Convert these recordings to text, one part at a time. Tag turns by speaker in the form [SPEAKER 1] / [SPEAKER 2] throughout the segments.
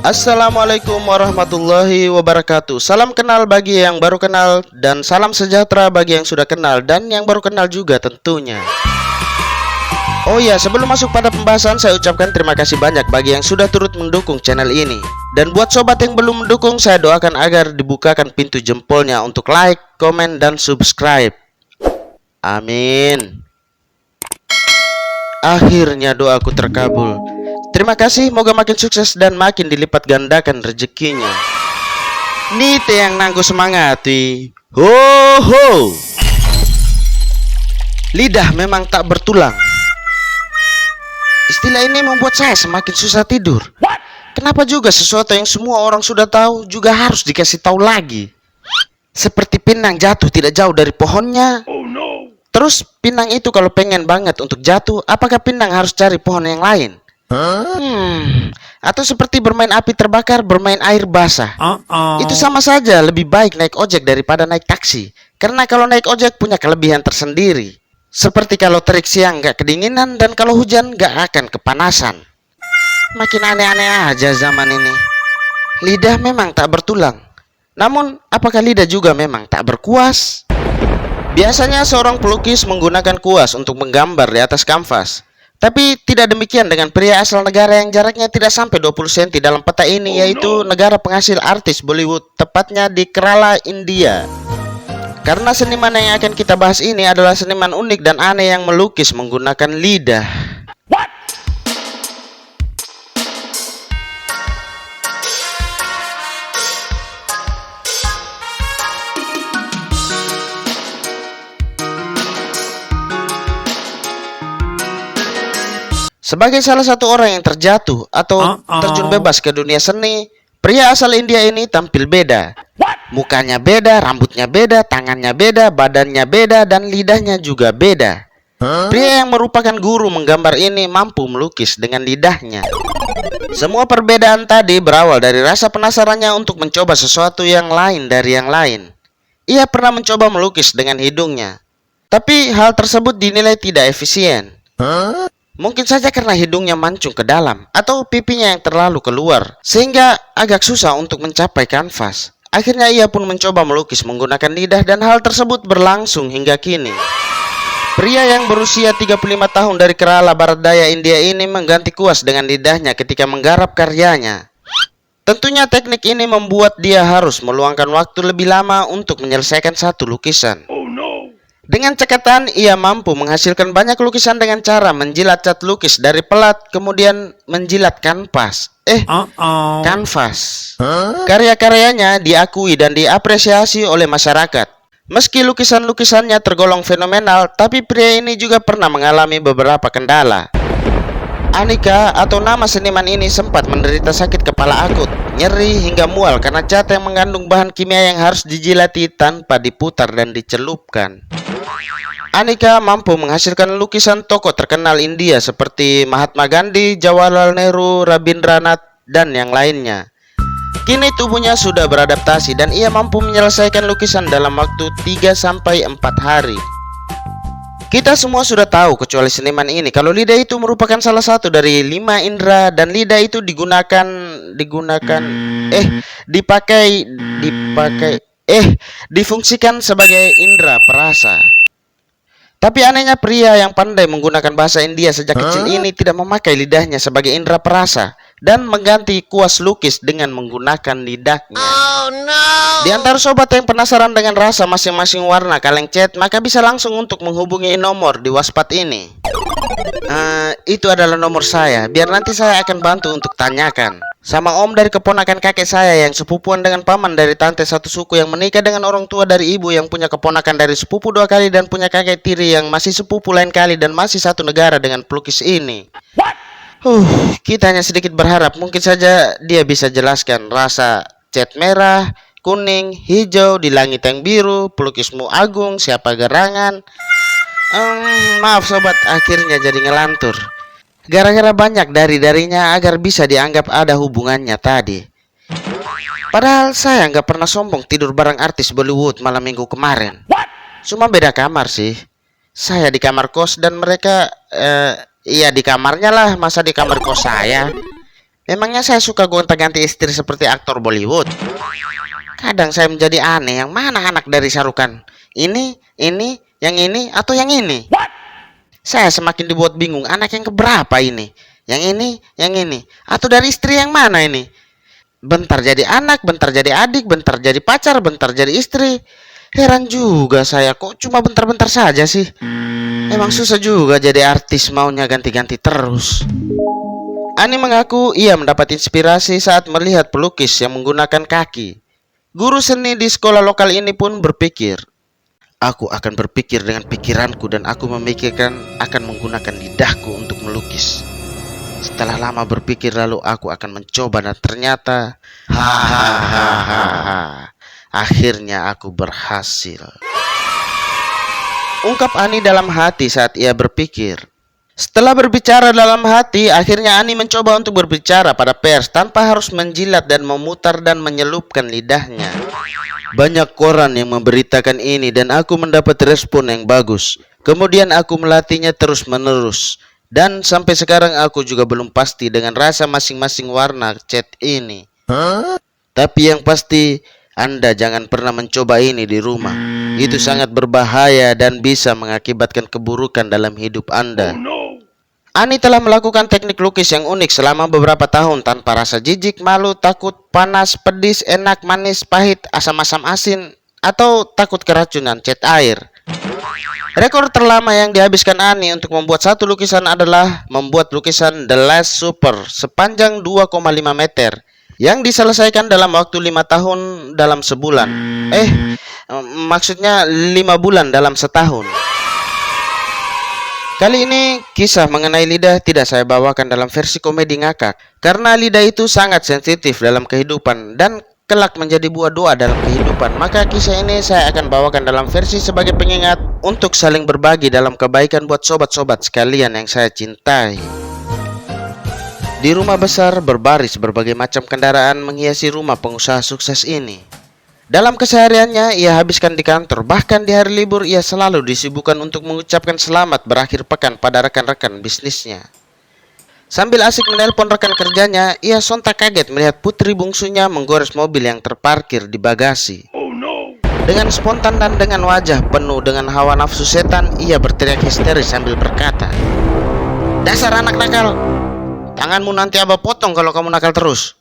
[SPEAKER 1] Assalamualaikum warahmatullahi wabarakatuh. Salam kenal bagi yang baru kenal, dan salam sejahtera bagi yang sudah kenal dan yang baru kenal juga tentunya. Oh ya, sebelum masuk pada pembahasan, saya ucapkan terima kasih banyak bagi yang sudah turut mendukung channel ini. Dan buat sobat yang belum mendukung, saya doakan agar dibukakan pintu jempolnya untuk like, komen, dan subscribe. Amin. Akhirnya doaku terkabul. Terima kasih, moga makin sukses dan makin dilipat gandakan rezekinya. Nite yang nanggu semangati. Ho ho. Lidah memang tak bertulang. Istilah ini membuat saya semakin susah tidur. Kenapa juga sesuatu yang semua orang sudah tahu juga harus dikasih tahu lagi? Seperti pinang jatuh tidak jauh dari pohonnya. Terus pinang itu kalau pengen banget untuk jatuh, apakah pinang harus cari pohon yang lain? Atau seperti bermain api terbakar, bermain air basah. Itu sama saja, lebih baik naik ojek daripada naik taksi. Karena kalau naik ojek punya kelebihan tersendiri. Seperti kalau terik siang gak kedinginan, dan kalau hujan gak akan kepanasan. Makin aneh-aneh aja zaman ini. Lidah memang tak bertulang. Namun, apakah lidah juga memang tak berkuas? Biasanya seorang pelukis menggunakan kuas untuk menggambar di atas kanvas. Tapi tidak demikian dengan pria asal negara yang jaraknya tidak sampai 20 cm dalam peta ini, yaitu negara penghasil artis Bollywood, tepatnya di Kerala, India. Karena seniman yang akan kita bahas ini adalah seniman unik dan aneh yang melukis menggunakan lidah. Sebagai salah satu orang yang terjatuh atau terjun bebas ke dunia seni, pria asal India ini tampil beda. Mukanya beda, rambutnya beda, tangannya beda, badannya beda, dan lidahnya juga beda. Pria yang merupakan guru menggambar ini mampu melukis dengan lidahnya. Semua perbedaan tadi berawal dari rasa penasarannya untuk mencoba sesuatu yang lain dari yang lain. Ia pernah mencoba melukis dengan hidungnya, tapi hal tersebut dinilai tidak efisien. Mungkin saja karena hidungnya mancung ke dalam atau pipinya yang terlalu keluar, sehingga agak susah untuk mencapai kanvas. Akhirnya ia pun mencoba melukis menggunakan lidah, dan hal tersebut berlangsung hingga kini. Pria yang berusia 35 tahun dari Kerala, Barat Daya India ini mengganti kuas dengan lidahnya ketika menggarap karyanya. Tentunya teknik ini membuat dia harus meluangkan waktu lebih lama untuk menyelesaikan satu lukisan. Dengan cekatan, ia mampu menghasilkan banyak lukisan dengan cara menjilat cat lukis dari pelat, kemudian menjilat kanvas. Kanvas. Karya-karyanya diakui dan diapresiasi oleh masyarakat. Meski lukisan-lukisannya tergolong fenomenal, tapi pria ini juga pernah mengalami beberapa kendala. Anika atau nama seniman ini sempat menderita sakit kepala akut, nyeri hingga mual karena cat yang mengandung bahan kimia yang harus dijilati tanpa diputar dan dicelupkan. Anika mampu menghasilkan lukisan tokoh terkenal India seperti Mahatma Gandhi, Jawaharlal Nehru, Rabindranath, dan yang lainnya. Kini tubuhnya sudah beradaptasi dan ia mampu menyelesaikan lukisan dalam waktu 3-4 hari. Kita semua sudah tahu kecuali seniman ini kalau lidah itu merupakan salah satu dari 5 indera, dan lidah itu difungsikan sebagai indera perasa. Tapi anehnya pria yang pandai menggunakan bahasa India sejak kecil ini tidak memakai lidahnya sebagai indera perasa dan mengganti kuas lukis dengan menggunakan lidahnya. Di antara sobat yang penasaran dengan rasa masing-masing warna kaleng cat, maka bisa langsung untuk menghubungi nomor di WhatsApp ini. Itu adalah nomor saya, biar nanti saya akan bantu untuk tanyakan. Sama om dari keponakan kakek saya yang sepupuan dengan paman dari tante satu suku yang menikah dengan orang tua dari ibu yang punya keponakan dari sepupu 2 kali dan punya kakek tiri yang masih sepupu lain kali dan masih satu negara dengan pelukis ini. Kita hanya sedikit berharap mungkin saja dia bisa jelaskan rasa cat merah, kuning, hijau di langit yang biru, pelukismu agung, siapa gerangan. Maaf sobat, akhirnya jadi ngelantur. Gara-gara banyak dari-darinya agar bisa dianggap ada hubungannya tadi. Padahal saya nggak pernah sombong tidur bareng artis Bollywood malam minggu kemarin. Cuma beda kamar sih. Saya di kamar kos dan mereka Iya di kamarnya lah, masa di kamar kos saya? Emangnya saya suka gonta-ganti istri seperti aktor Bollywood? Kadang saya menjadi aneh, yang mana anak dari Sarukan? Ini, yang ini, atau yang ini? Saya semakin dibuat bingung, anak yang keberapa ini? Yang ini, atau dari istri yang mana ini? Bentar jadi anak, bentar jadi adik, bentar jadi pacar, bentar jadi istri. Heran juga saya, kok cuma bentar-bentar saja sih? Emang susah juga jadi artis, maunya ganti-ganti terus. Ani mengaku ia mendapat inspirasi saat melihat pelukis yang menggunakan kaki. Guru seni di sekolah lokal ini pun berpikir, aku akan berpikir dengan pikiranku dan aku memikirkan akan menggunakan lidahku untuk melukis. Setelah lama berpikir lalu aku akan mencoba dan ternyata hahaha, akhirnya aku berhasil. Ungkap Ani dalam hati saat ia berpikir. Setelah berbicara dalam hati, akhirnya Ani mencoba untuk berbicara pada pers tanpa harus menjilat dan memutar dan menyelupkan lidahnya. Banyak koran yang memberitakan ini dan aku mendapat respon yang bagus. Kemudian aku melatihnya terus-menerus. Dan sampai sekarang aku juga belum pasti dengan rasa masing-masing warna cat ini. Tapi yang pasti, Anda jangan pernah mencoba ini di rumah. Itu sangat berbahaya dan bisa mengakibatkan keburukan dalam hidup Anda. Ani telah melakukan teknik lukis yang unik selama beberapa tahun tanpa rasa jijik, malu, takut, panas, pedis, enak, manis, pahit, asam-asam asin, atau takut keracunan cat air. Rekor terlama yang dihabiskan Ani untuk membuat satu lukisan adalah membuat lukisan The Last Supper sepanjang 2,5 meter yang diselesaikan dalam waktu 5 tahun dalam sebulan. Maksudnya 5 bulan dalam setahun. Kali ini kisah mengenai lidah tidak saya bawakan dalam versi komedi ngakak, karena lidah itu sangat sensitif dalam kehidupan dan kelak menjadi buah doa dalam kehidupan. Maka kisah ini saya akan bawakan dalam versi sebagai pengingat untuk saling berbagi dalam kebaikan buat sobat-sobat sekalian yang saya cintai. Di rumah besar berbaris berbagai macam kendaraan menghiasi rumah pengusaha sukses ini. Dalam kesehariannya ia habiskan di kantor, bahkan di hari libur ia selalu disibukkan untuk mengucapkan selamat berakhir pekan pada rekan-rekan bisnisnya. Sambil asik menelpon rekan kerjanya, ia sontak kaget melihat putri bungsunya menggores mobil yang terparkir di bagasi. Dengan spontan dan dengan wajah penuh dengan hawa nafsu setan, ia berteriak histeris sambil berkata, "Dasar anak nakal, tanganmu nanti Abah potong kalau kamu nakal terus."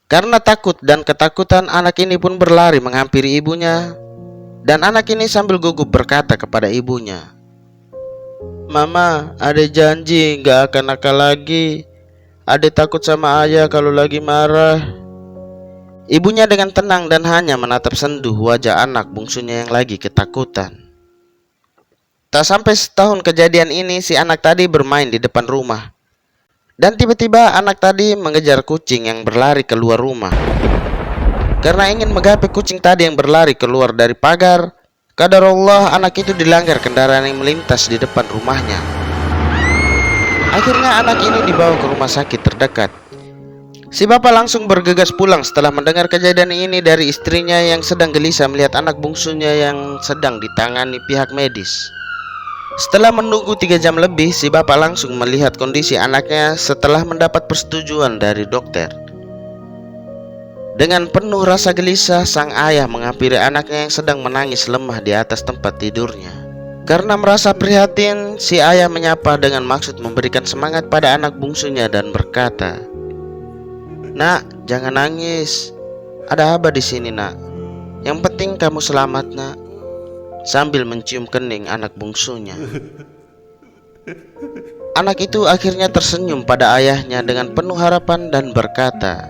[SPEAKER 1] Karena takut dan ketakutan, anak ini pun berlari menghampiri ibunya. Dan anak ini sambil gugup berkata kepada ibunya, "Mama, Ade janji gak akan nakal lagi. Ade takut sama ayah kalau lagi marah." Ibunya dengan tenang dan hanya menatap senduh wajah anak bungsunya yang lagi ketakutan. Tak sampai setahun kejadian ini, si anak tadi bermain di depan rumah. Dan tiba-tiba anak tadi mengejar kucing yang berlari keluar rumah. Karena ingin menggapai kucing tadi yang berlari keluar dari pagar, qadarullah anak itu dilanggar kendaraan yang melintas di depan rumahnya. Akhirnya anak ini dibawa ke rumah sakit terdekat. Si bapak langsung bergegas pulang setelah mendengar kejadian ini dari istrinya yang sedang gelisah melihat anak bungsunya yang sedang ditangani pihak medis. Setelah menunggu 3 jam lebih, si bapak langsung melihat kondisi anaknya setelah mendapat persetujuan dari dokter. Dengan penuh rasa gelisah, sang ayah menghampiri anaknya yang sedang menangis lemah di atas tempat tidurnya. Karena merasa prihatin, si ayah menyapa dengan maksud memberikan semangat pada anak bungsunya dan berkata, "Nak, jangan nangis. Ada Abah di sini, Nak. Yang penting kamu selamat, Nak." Sambil mencium kening anak bungsunya. Anak itu akhirnya tersenyum pada ayahnya dengan penuh harapan dan berkata,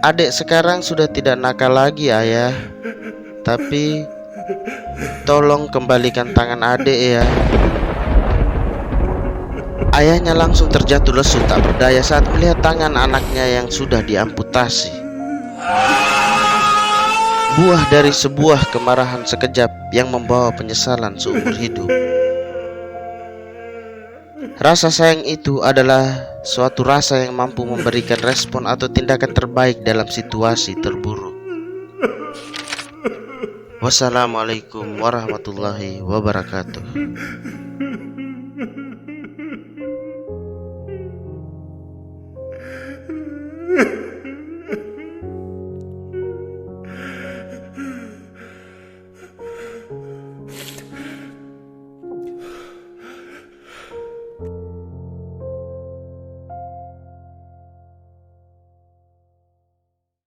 [SPEAKER 1] "Adik sekarang sudah tidak nakal lagi, Ayah. Tapi tolong kembalikan tangan adik ya." Ayahnya langsung terjatuh lesu tak berdaya saat melihat tangan anaknya yang sudah diamputasi. Buah dari sebuah kemarahan sekejap yang membawa penyesalan seumur hidup. Rasa sayang itu adalah suatu rasa yang mampu memberikan respon atau tindakan terbaik dalam situasi terburuk. Wassalamualaikum warahmatullahi wabarakatuh.